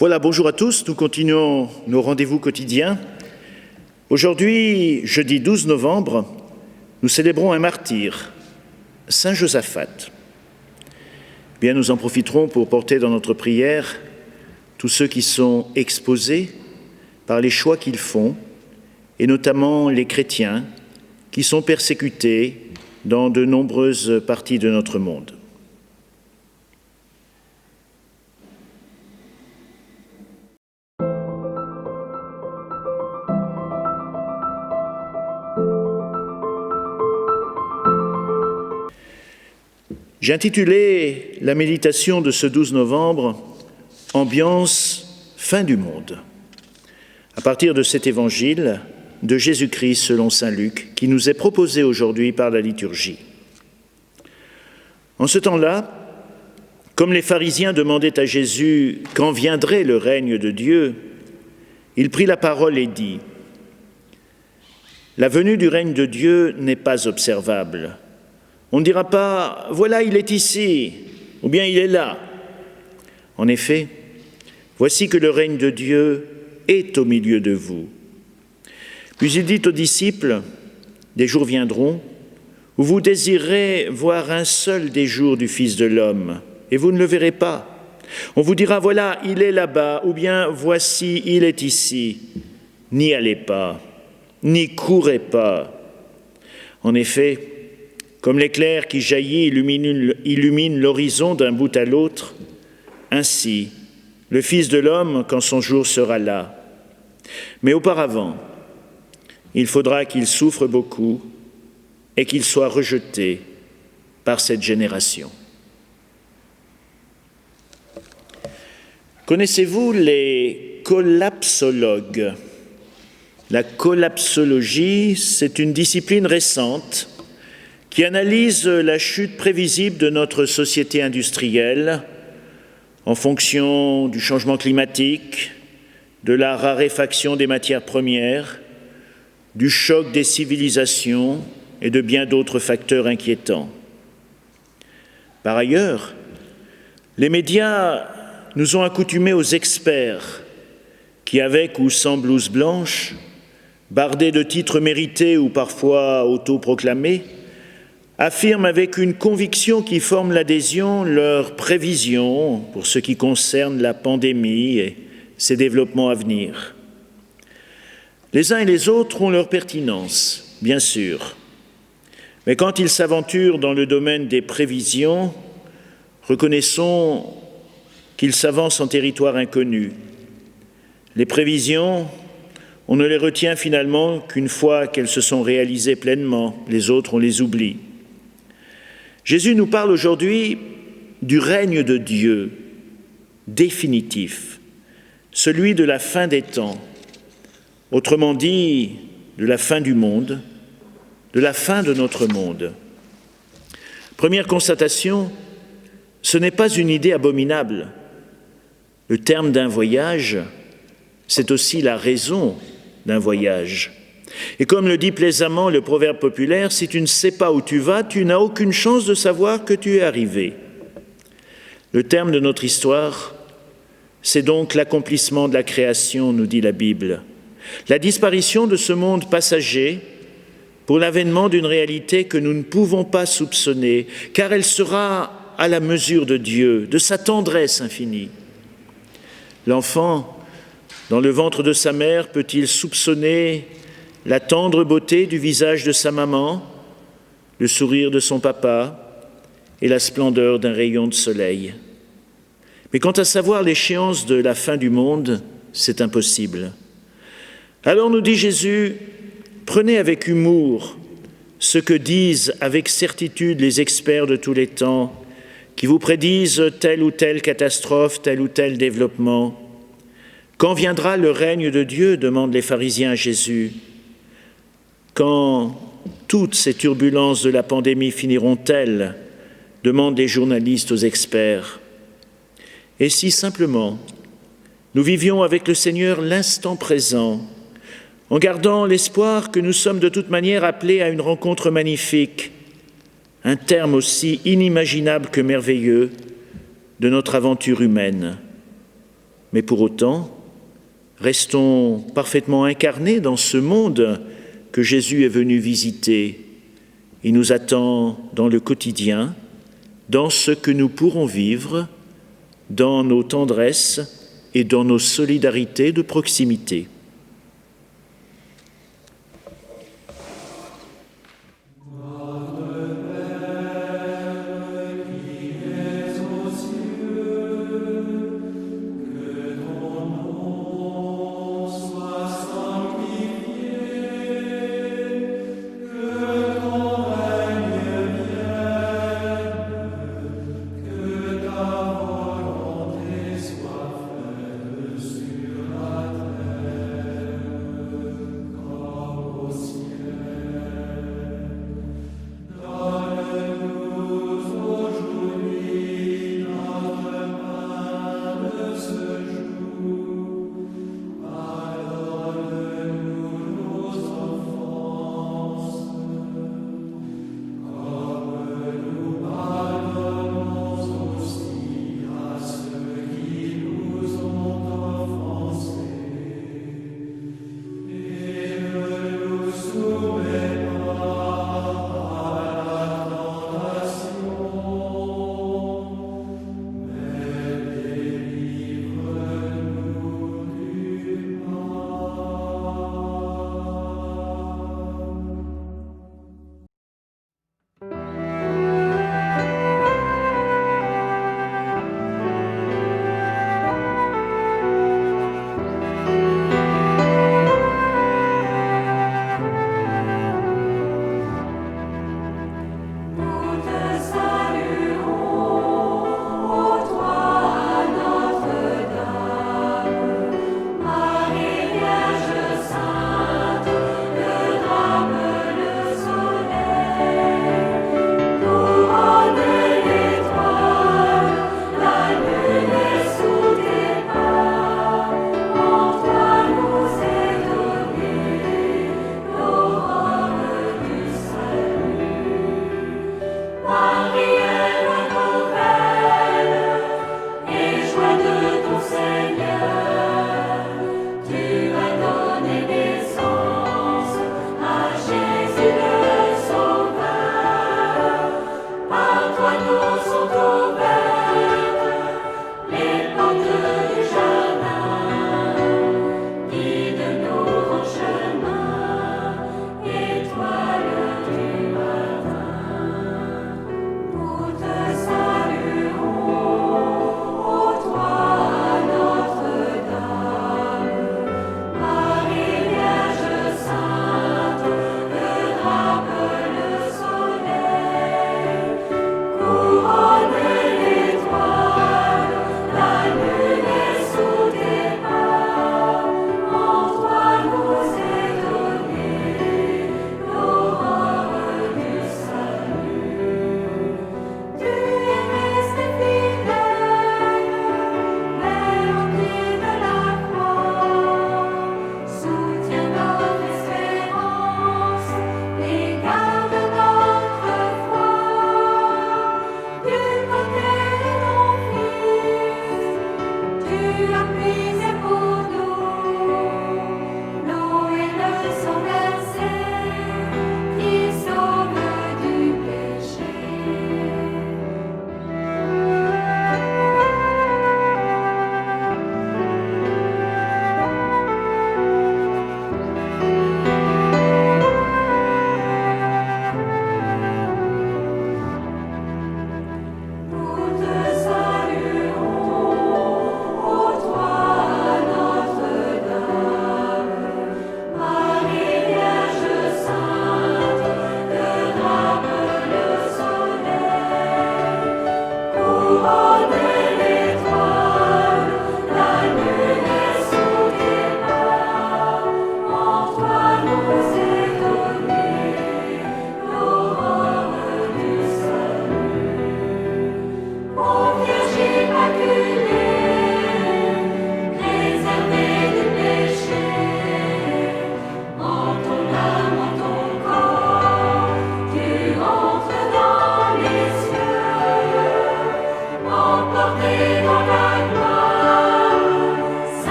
Voilà, bonjour à tous, nous continuons nos rendez-vous quotidiens. Aujourd'hui, jeudi 12 novembre, nous célébrons un martyr, Saint Josaphat. Bien, nous en profiterons pour porter dans notre prière tous ceux qui sont exposés par les choix qu'ils font, et notamment les chrétiens qui sont persécutés dans de nombreuses parties de notre monde. J'ai intitulé la méditation de ce 12 novembre « Ambiance fin du monde », à partir de cet évangile de Jésus-Christ selon saint Luc, qui nous est proposé aujourd'hui par la liturgie. En ce temps-là, comme les pharisiens demandaient à Jésus quand viendrait le règne de Dieu, il prit la parole et dit « La venue du règne de Dieu n'est pas observable. On ne dira pas « voilà, il est ici » ou bien « il est là ». En effet, voici que le règne de Dieu est au milieu de vous. Puis il dit aux disciples « Des jours viendront où vous désirerez voir un seul des jours du Fils de l'homme, et vous ne le verrez pas. On vous dira « voilà, il est là-bas » ou bien « voici, il est ici ». N'y allez pas, n'y courez pas. En effet, comme l'éclair qui jaillit illumine l'horizon d'un bout à l'autre, ainsi, le Fils de l'homme, quand son jour sera là. Mais auparavant, il faudra qu'il souffre beaucoup et qu'il soit rejeté par cette génération. Connaissez-vous les collapsologues ? La collapsologie, c'est une discipline récente qui analyse la chute prévisible de notre société industrielle en fonction du changement climatique, de la raréfaction des matières premières, du choc des civilisations et de bien d'autres facteurs inquiétants. Par ailleurs, les médias nous ont accoutumés aux experts qui, avec ou sans blouse blanche, bardés de titres mérités ou parfois autoproclamés, affirment avec une conviction qui forme l'adhésion leurs prévisions pour ce qui concerne la pandémie et ses développements à venir. Les uns et les autres ont leur pertinence, bien sûr, mais quand ils s'aventurent dans le domaine des prévisions, reconnaissons qu'ils s'avancent en territoire inconnu. Les prévisions, on ne les retient finalement qu'une fois qu'elles se sont réalisées pleinement, les autres on les oublie. Jésus nous parle aujourd'hui du règne de Dieu définitif, celui de la fin des temps, autrement dit de la fin du monde, de la fin de notre monde. Première constatation, ce n'est pas une idée abominable. Le terme d'un voyage, c'est aussi la raison d'un voyage. Et comme le dit plaisamment le proverbe populaire, si tu ne sais pas où tu vas, tu n'as aucune chance de savoir que tu es arrivé. Le terme de notre histoire, c'est donc l'accomplissement de la création, nous dit la Bible. La disparition de ce monde passager pour l'avènement d'une réalité que nous ne pouvons pas soupçonner, car elle sera à la mesure de Dieu, de sa tendresse infinie. L'enfant, dans le ventre de sa mère, peut-il soupçonner la tendre beauté du visage de sa maman, le sourire de son papa et la splendeur d'un rayon de soleil. Mais quant à savoir l'échéance de la fin du monde, c'est impossible. Alors nous dit Jésus, prenez avec humour ce que disent avec certitude les experts de tous les temps, qui vous prédisent telle ou telle catastrophe, tel ou tel développement. Quand viendra le règne de Dieu, demandent les pharisiens à Jésus. Quand toutes ces turbulences de la pandémie finiront-elles, demandent les journalistes aux experts. Et si simplement nous vivions avec le Seigneur l'instant présent, en gardant l'espoir que nous sommes de toute manière appelés à une rencontre magnifique, un terme aussi inimaginable que merveilleux de notre aventure humaine. Mais pour autant, restons parfaitement incarnés dans ce monde que Jésus est venu visiter. Il nous attend dans le quotidien, dans ce que nous pourrons vivre, dans nos tendresses et dans nos solidarités de proximité.